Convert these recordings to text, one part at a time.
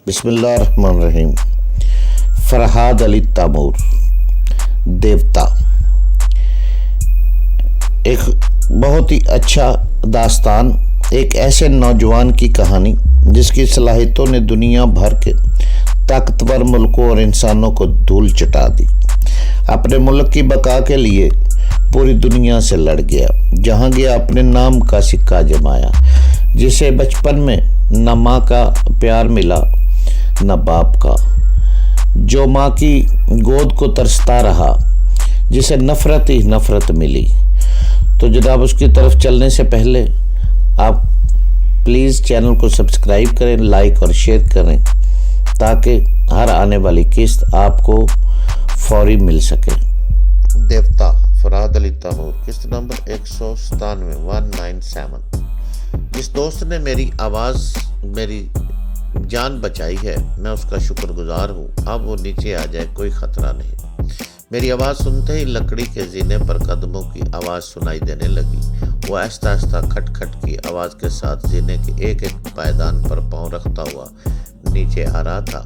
بسم اللہ الرحمن الرحیم۔ فرحاد علی تیمور، دیوتا، ایک بہت ہی اچھا داستان، ایک ایسے نوجوان کی کہانی جس کی صلاحیتوں نے دنیا بھر کے طاقتور ملکوں اور انسانوں کو دھول چٹا دی۔ اپنے ملک کی بقا کے لیے پوری دنیا سے لڑ گیا، جہاں گیا اپنے نام کا سکہ جمایا، جسے بچپن میں نہ ماں کا پیار ملا نہ باپ کا، جو ماں کی گود کو ترستا رہا، جسے نفرت ہی نفرت ملی۔ تو جناب اس کی طرف چلنے سے پہلے آپ پلیز چینل کو سبسکرائب کریں، لائک اور شیئر کریں تاکہ ہر آنے والی قسط آپ کو فوری مل سکے۔ دیوتا، فرحاد علی تیمور، قسط نمبر 197 جس دوست نے میری آواز، میری جان بچائی ہے، میں اس کا شکر گزار ہوں۔ اب وہ نیچے آ جائے، کوئی خطرہ نہیں۔ میری آواز سنتے ہی لکڑی کے زینے پر قدموں کی آواز سنائی دینے لگی۔ وہ آہستہ آہستہ کھٹ کھٹ کی آواز کے ساتھ زینے کے ایک ایک پائیدان پر پاؤں رکھتا ہوا نیچے آ رہا تھا۔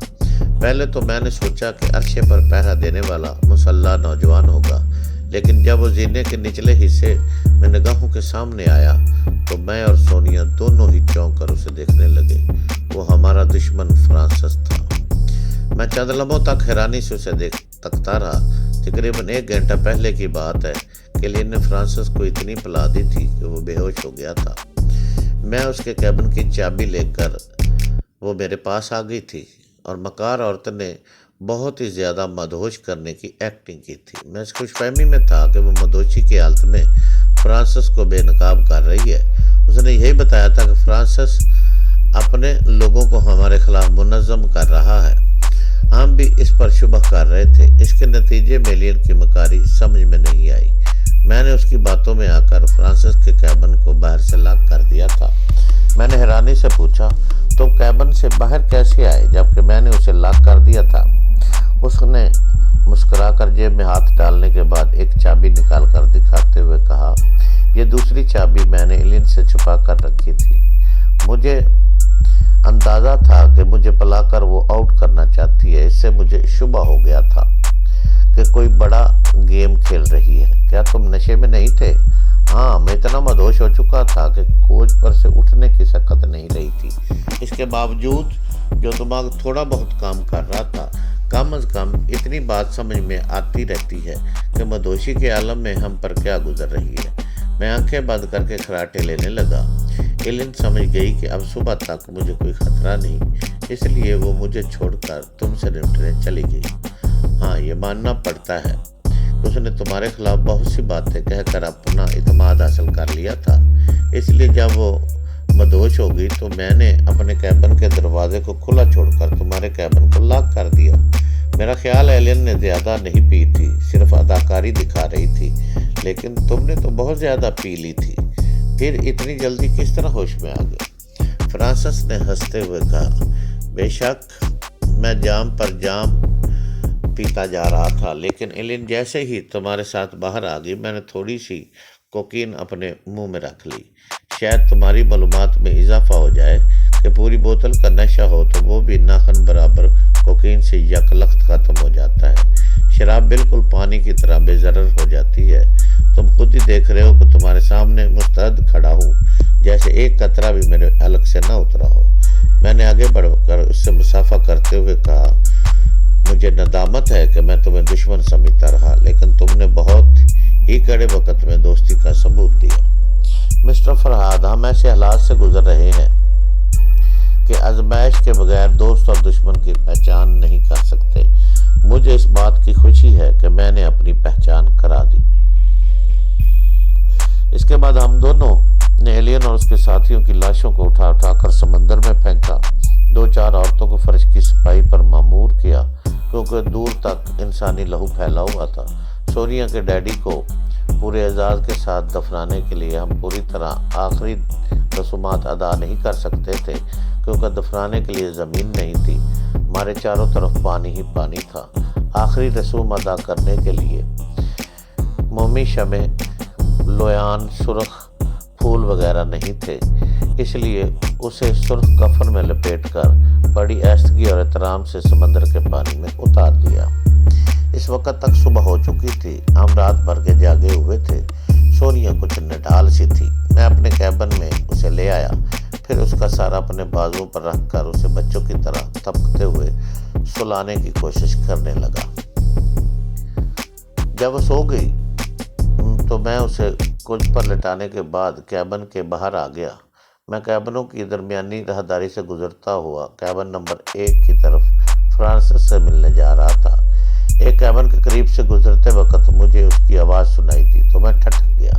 پہلے تو میں نے سوچا کہ عرشے پر پہرا دینے والا مسلح نوجوان ہوگا، لیکن جب وہ زینے کے نچلے حصے میں نگاہوں کے سامنے آیا تو میں اور سونیا دونوں ہی چونک کر اسے دیکھنے لگے۔ وہ ہمارا دشمن فرانسس تھا۔ میں چند لمحوں تک حیرانی سے اسے تکتا رہا۔ تقریباً 1 گھنٹہ پہلے کی بات ہے کہ ایلین نے فرانسس کو اتنی پلا دی تھی کہ وہ بے ہوش ہو گیا تھا۔ میں اس کے کیبن کی چابی لے کر وہ میرے پاس آ گئی تھی اور مکار عورت نے بہت ہی زیادہ مدہوش کرنے کی ایکٹنگ کی تھی۔ میں اس خوش فہمی میں تھا کہ وہ مدہوشی کی حالت میں فرانسس کو بے نقاب کر رہی ہے۔ اس نے یہی بتایا تھا کہ فرانسس اپنے لوگوں کو ہمارے خلاف منظم کر رہا ہے۔ ہم بھی اس پر شبہ کر رہے تھے۔ اس کے نتیجے میں ایلین کی مکاری سمجھ میں نہیں آئی۔ میں نے اس کی باتوں میں آ کر فرانسس کے کیبن کو باہر سے لاک کر دیا تھا۔ میں نے حیرانی سے پوچھا، تم کیبن سے باہر کیسے آئے جبکہ میں نے اسے لاک کر دیا تھا؟ اس نے مسکرا کر جیب میں ہاتھ ڈالنے کے بعد ایک چابی نکال کر دکھاتے ہوئے کہا، یہ دوسری چابی میں نے ایلین سے چھپا کر رکھی تھی۔ مجھے اندازہ تھا کہ مجھے پلا کر وہ آؤٹ کرنا چاہتی ہے۔ اس سے مجھے شبہ ہو گیا تھا کہ کوئی بڑا گیم کھیل رہی ہے۔ کیا تم نشے میں نہیں تھے؟ ہاں، میں اتنا مدہوش ہو چکا تھا کہ کوچ پر سے اٹھنے کی سکت نہیں رہی تھی۔ اس کے باوجود جو دماغ تھوڑا بہت کام کر رہا تھا، کم از کم اتنی بات سمجھ میں آتی رہتی ہے کہ مدہوشی کے عالم میں ہم پر کیا گزر رہی ہے۔ میں آنکھیں بند کر کے خراٹے لینے لگا۔ ایلین سمجھ گئی کہ اب صبح تک مجھے کوئی خطرہ نہیں، اس لیے وہ مجھے چھوڑ کر تم سے نمٹنے چلی گئی۔ ہاں، یہ ماننا پڑتا ہے کہ اس نے تمہارے خلاف بہت سی باتیں کہہ کر اپنا اعتماد حاصل کر لیا تھا۔ اس لیے جب وہ مدہوش ہو گئی تو میں نے اپنے کیبن کے دروازے کو کھلا چھوڑ کر تمہارے کیبن کو لاک کر دیا۔ میرا خیال ایلین نے زیادہ نہیں پی تھی، صرف اداکاری دکھا رہی تھی، لیکن تم نے تو بہت زیادہ پی لی تھی۔ پھر اتنی جلدی کس طرح ہوش میں آ گئے؟ فرانسس نے ہنستے ہوئے کہا، بے شک میں جام پر جام پیتا جا رہا تھا، لیکن ایلین جیسے ہی تمہارے ساتھ باہر آ گئی میں نے تھوڑی سی کوکین اپنے منہ میں رکھ لی۔ شاید تمہاری معلومات میں اضافہ ہو جائے کہ پوری بوتل کا نشہ ہو تو وہ بھی ناخن برابر کوکین سے یک لخت ختم ہو جاتا ہے۔ شراب بالکل پانی کی طرح بے ضرر ہو جاتی ہے۔ تم خود ہی دیکھ رہے ہو کہ تمہارے سامنے مستعد کھڑا ہوں، جیسے ایک قطرہ بھی میرے حلق سے نہ اترا ہو۔ میں نے آگے بڑھ کر اس سے مصافحہ کرتے ہوئے کہا، مجھے ندامت ہے کہ میں تمہیں دشمن سمجھتا رہا، لیکن تم نے بہت ہی کڑے وقت میں دوستی کا ثبوت دیا۔ مسٹر فرحاد، ہم ایسے حالات سے گزر رہے ہیں کہ آزمائش کے بغیر دوست اور دشمن کی پہچان نہیں کر سکتے۔ مجھے اس بات کی خوشی ہے کہ میں نے اپنی پہچان کرا دی۔ اس کے بعد ہم دونوں نے ایلین اور اس کے ساتھیوں کی لاشوں کو اٹھا کر سمندر میں پھینکا۔ 2-4 عورتوں کو فرش کی صفائی پر مامور کیا کیونکہ دور تک انسانی لہو پھیلا ہوا تھا۔ سونیا کے ڈیڈی کو پورے اعزاز کے ساتھ دفنانے کے لیے ہم پوری طرح آخری رسومات ادا نہیں کر سکتے تھے کیونکہ دفنانے کے لیے زمین نہیں تھی۔ ہمارے چاروں طرف پانی ہی پانی تھا۔ آخری رسوم ادا کرنے کے لیے مومی شمع، لویان، سرخ پھول وغیرہ نہیں تھے۔ اس لیے اسے سرخ کفن میں لپیٹ کر بڑی آہستگی اور احترام سے سمندر کے پانی میں اتار دیا۔ اس وقت تک صبح ہو چکی تھی۔ ہم رات بھر کے جاگے ہوئے تھے۔ سونیا کچھ نڈھال سی تھی۔ میں اپنے کیبن میں اسے لے آیا، پھر اس کا سارا اپنے بازو پر رکھ کر اسے بچوں کی طرح تھپکتے ہوئے سلانے کی کوشش کرنے لگا۔ جب وہ سو گئی تو میں اسے کچھ پر لٹانے کے بعد کیبن کے باہر آ گیا۔ میں کیبنوں کی درمیانی راہداری سے گزرتا ہوا کیبن نمبر 1 کی طرف فرانسس سے ملنے جا رہا تھا۔ ایک کیبن کے قریب سے گزرتے وقت مجھے اس کی آواز سنائی دی تو میں ٹھٹک گیا۔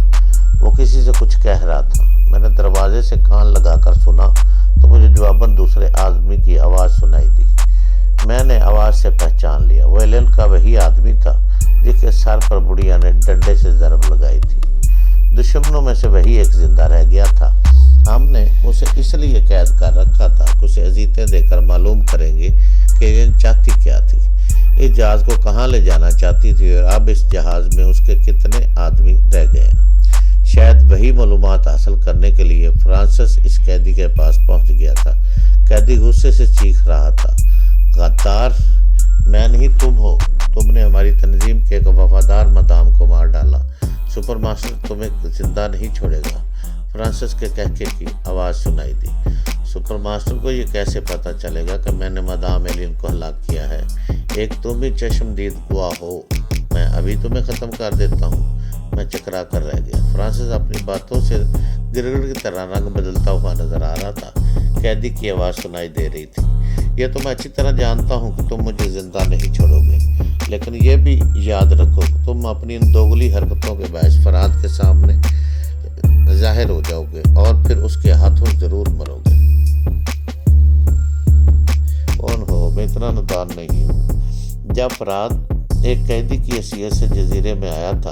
وہ کسی سے کچھ کہہ رہا تھا۔ میں نے دروازے سے کان لگا کر سنا تو مجھے جواباً دوسرے آدمی کی آواز سنائی دی۔ میں نے آواز سے پہچان لیا، وہ ایلن کا وہی آدمی تھا جس کے سر پر بڑھیا نے ڈنڈے سے ضرب لگائی تھی۔ دشمنوں میں سے وہی ایک زندہ رہ گیا تھا۔ ہم نے اسے اس لیے قید کر رکھا تھا کہ اسے اذیتیں دے کر معلوم کریں گے کہ ایلن چاہتی کیا تھی، اس جہاز کو کہاں لے جانا چاہتی تھی اور اب اس جہاز میں اس کے کتنے آدمی رہ گئے ہیں۔ شاید وہی معلومات حاصل کرنے کے لیے فرانسس اس قیدی کے پاس پہنچ گیا تھا۔ قیدی غصے سے چیخ رہا تھا، غدار، میں نہیں تم ہو، تم نے ہماری تنظیم کے ایک وفادار مدام کو مار ڈالا، سپر ماسٹر تمہیں زندہ نہیں چھوڑے گا۔ فرانسس کے کہکے کی آواز سنائی دی، سپر ماسٹر کو یہ کیسے پتہ چلے گا کہ میں نے مدام ایلن کو ہلاک کیا ہے؟ ایک تم ہی چشمدید گواہ ہو، میں ابھی تمہیں ختم کر دیتا ہوں۔ میں چکرا کر رہ گیا۔ فرانسس اپنی باتوں سے گرگٹ کی طرح رنگ بدلتا ہوا نظر آ رہا تھا۔ قیدی کی آواز سنائی دے رہی تھی، یہ تو میں اچھی طرح جانتا ہوں کہ تم مجھے زندہ نہیں چھوڑو گے، لیکن یہ بھی یاد رکھو کہ تم اپنی ان دوگلی حرکتوں کے باعث فرات کے سامنے ظاہر ہو جاؤ گے اور پھر اس کے ہاتھوں ضرور مرو گے۔ کون ہو؟ میں اتنا نادان نہیں ہوں۔ جب فرات ایک قیدی کی حیثیت سے جزیرے میں آیا تھا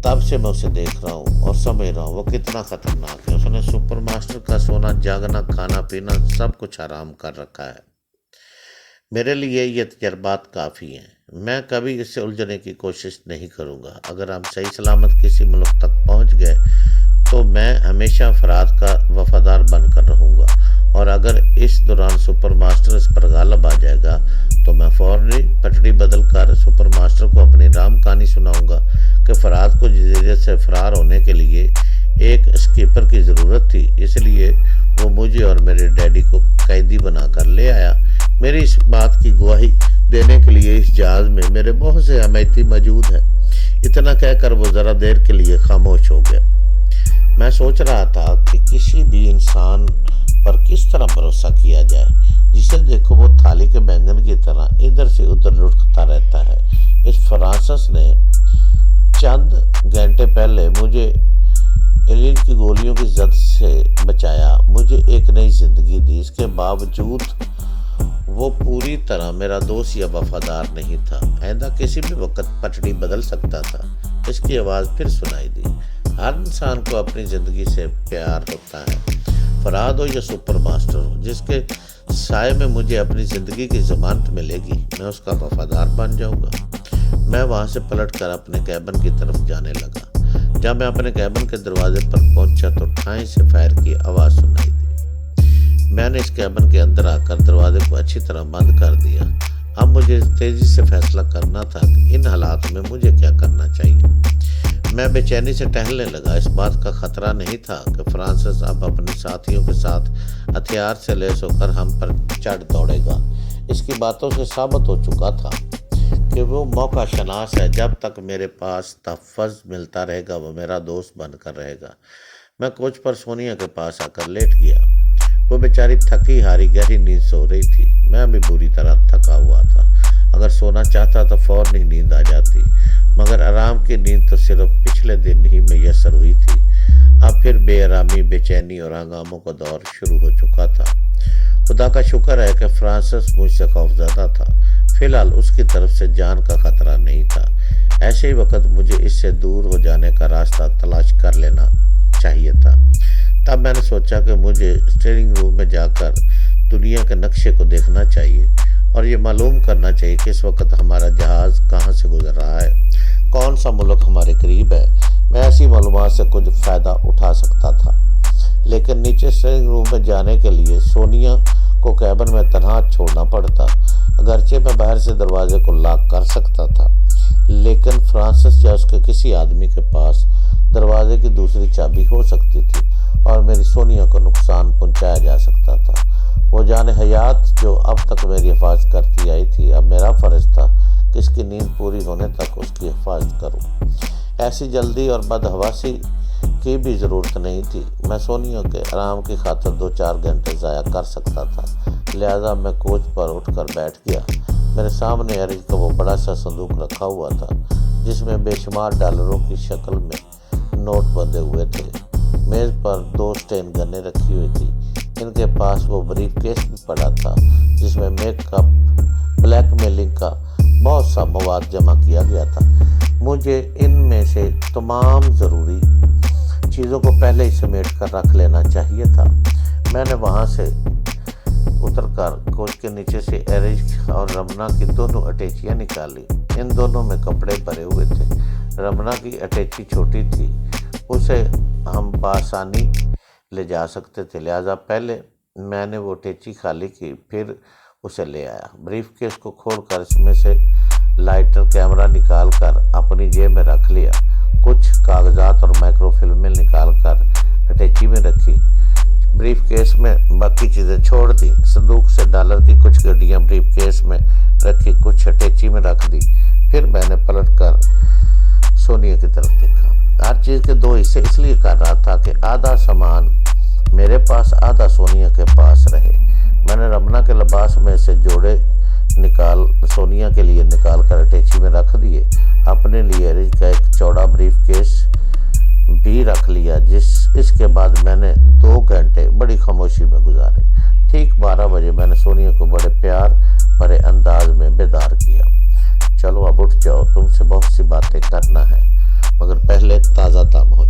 تب سے میں اسے دیکھ رہا ہوں اور سمجھ رہا ہوں وہ کتنا خطرناک ہے۔ اس نے سپر ماسٹر کا سونا، جاگنا، کھانا پینا سب کچھ حرام کر رکھا ہے۔ میرے لیے یہ تجربات کافی ہیں۔ میں کبھی اس سے الجھنے کی کوشش نہیں کروں گا۔ اگر ہم صحیح سلامت کسی ملک تک پہنچ گئے تو میں ہمیشہ فرات کا وفادار بن کر رہوں گا، اور اگر اس دوران سپر ماسٹر اس پر غالب آ جائے گا تو میں فوری پٹڑی بدل کر سپر ماسٹر کو اپنی رام کہانی سناؤں گا کہ فرات کو جزیرے سے فرار ہونے کے لیے ایک اسکیپر کی ضرورت تھی، اس لیے وہ مجھے اور میرے ڈیڈی کو قیدی بنا کر لے آیا۔ میری اس بات کی گواہی دینے کے لیے اس جہاز میں میرے بہت سے حمایتی موجود ہیں۔ اتنا کہہ کر وہ ذرا دیر کے لیے خاموش ہو گیا۔ میں سوچ رہا تھا کہ کسی بھی انسان پر کس طرح بھروسہ کیا جائے جسے دیکھو وہ تھالی کے بینگن کی طرح ادھر سے ادھر لڑکتا رہتا ہے۔ اس فرانسس نے چند گھنٹے پہلے مجھے ایلن کی گولیوں کی زد سے بچایا، مجھے ایک نئی زندگی دی۔ اس کے باوجود وہ پوری طرح میرا دوست یا وفادار نہیں تھا۔ آئندہ کسی بھی وقت پٹڑی بدل سکتا تھا۔ اس کی آواز پھر سنائی دی، ہر انسان کو اپنی زندگی سے پیار ہوتا ہے، فرات ہو یا سپر ماسٹر ہو۔ جس کے سائے میں مجھے اپنی زندگی کی ضمانت ملے گی میں اس کا وفادار بن جاؤں گا۔ میں وہاں سے پلٹ کر اپنے کیبن کی طرف جانے لگا۔ جب میں اپنے کیبن کے دروازے پر پہنچا تو ٹھائیں سے فائر کی آواز سنائی دی۔ میں نے اس کیبن کے اندر آ کر دروازے کو اچھی طرح بند کر دیا۔ اب مجھے تیزی سے فیصلہ کرنا تھا کہ ان حالات میں مجھے کیا کرنا چاہیے۔ میں بے چینی سے ٹہلنے لگا۔ اس بات کا خطرہ نہیں تھا کہ فرانسس اب اپنے ساتھیوں کے ساتھ ہتھیار سے لیس ہو کر ہم پر چڑھ دوڑے گا۔ اس کی باتوں سے ثابت ہو چکا تھا کہ وہ موقع شناس ہے۔ جب تک میرے پاس تحفظ ملتا رہے گا وہ میرا دوست بن کر رہے گا۔ میں کوچ پر سونیا کے پاس آ کر لیٹ گیا۔ وہ بیچاری تھکی ہاری گہری نیند سو رہی تھی۔ میں بھی بری طرح تھکا ہوا تھا۔ اگر سونا چاہتا تو فوراً ہی نیند آ جاتی، مگر آرام کی نیند تو صرف پچھلے دن ہی میسر ہوئی تھی۔ اب پھر بے آرامی، بے چینی اور ہنگاموں کا دور شروع ہو چکا تھا۔ خدا کا شکر ہے کہ فرانسس مجھ سے خوفزدہ تھا۔ فی الحال اس کی طرف سے جان کا خطرہ نہیں تھا۔ ایسے ہی وقت مجھے اس سے دور ہو جانے کا راستہ تلاش کر لینا چاہیے تھا۔ تب میں نے سوچا کہ مجھے اسٹیئرنگ روم میں جا کر دنیا کے نقشے کو دیکھنا چاہیے اور یہ معلوم کرنا چاہیے کہ اس وقت ہمارا جہاز کہاں سے گزر رہا ہے، کون سا ملک ہمارے قریب ہے۔ میں ایسی معلومات سے کچھ فائدہ اٹھا سکتا تھا۔ لیکن نیچے سٹرنگ روم میں جانے کے لیے سونیا کو کیبن میں تنہا چھوڑنا پڑتا۔ اگرچہ میں باہر سے دروازے کو لاک کر سکتا تھا، لیکن فرانسس یا اس کے کسی آدمی کے پاس دروازے کی دوسری چابی ہو سکتی تھی اور میری سونیا کو نقصان پہنچایا جا سکتا تھا۔ وہ جان حیات جو اب تک میری حفاظت کرتی آئی تھی، اب میرا فرض تھا کہ اس کی نیند پوری ہونے تک اس کی حفاظت کروں۔ ایسی جلدی اور بدحواسی کی بھی ضرورت نہیں تھی۔ میں سونیا کے آرام کی خاطر 2-4 گھنٹے ضائع کر سکتا تھا، لہذا میں کوچ پر اٹھ کر بیٹھ گیا۔ میرے سامنے ایرج کا وہ بڑا سا صندوق رکھا ہوا تھا جس میں بے شمار ڈالروں کی شکل میں نوٹ بندھے ہوئے تھے۔ میز پر 2 اسٹین گنیں رکھی ہوئی تھی۔ ان کے پاس وہ بریف کیس بھی پڑا تھا جس میں میک اپ، بلیک میلنگ کا بہت سا مواد جمع کیا گیا تھا۔ مجھے ان میں سے تمام ضروری چیزوں کو پہلے ہی سمیٹ کر رکھ لینا چاہیے تھا۔ میں نے وہاں سے اتر کر کوچ کے نیچے سے ایرج اور رمنا کی دونوں اٹیچیاں نکالی۔ ان دونوں میں کپڑے بھرے ہوئے تھے۔ رمنا کی اٹیچی چھوٹی تھی، اسے ہم بآسانی لے جا سکتے تھے، لہٰذا پہلے میں نے وہ اٹیچی خالی کی، پھر اسے لے آیا۔ بریف کیس کو کھول کر اس میں سے لائٹر کیمرہ نکال کر اپنی جیب میں رکھ لیا۔ کچھ کاغذات اور مائکرو فلمیں نکال کر اٹیچی میں رکھی۔ بریف کیس میں باقی چیزیں چھوڑ دی۔ صندوق سے ڈالر کی کچھ گڈیاں بریف کیس میں رکھی، کچھ اٹیچی میں رکھ دی۔ پھر میں نے پلٹ کر سونیا کی طرف دیکھا۔ ہر چیز کے 2 حصے اس لیے کر رہا تھا کہ آدھا سامان میرے پاس، آدھا سونیا کے پاس رہے۔ میں نے رمنا کے لباس میں سے جوڑے سونیا کے لیے نکال کر اٹیچی میں رکھ دیے۔ اپنے لیے ایرج کا ایک چوڑا بریف کیس بھی رکھ لیا۔ اس کے بعد میں نے 2 گھنٹے بڑی خاموشی میں گزارے۔ ٹھیک 12 بجے میں نے سونیا کو بڑے پیار بھرے انداز میں بیدار کیا۔ چلو اب اٹھ جاؤ، تم سے بہت سی باتیں کرنا ہے، مگر پہلے تازہ دم ہو۔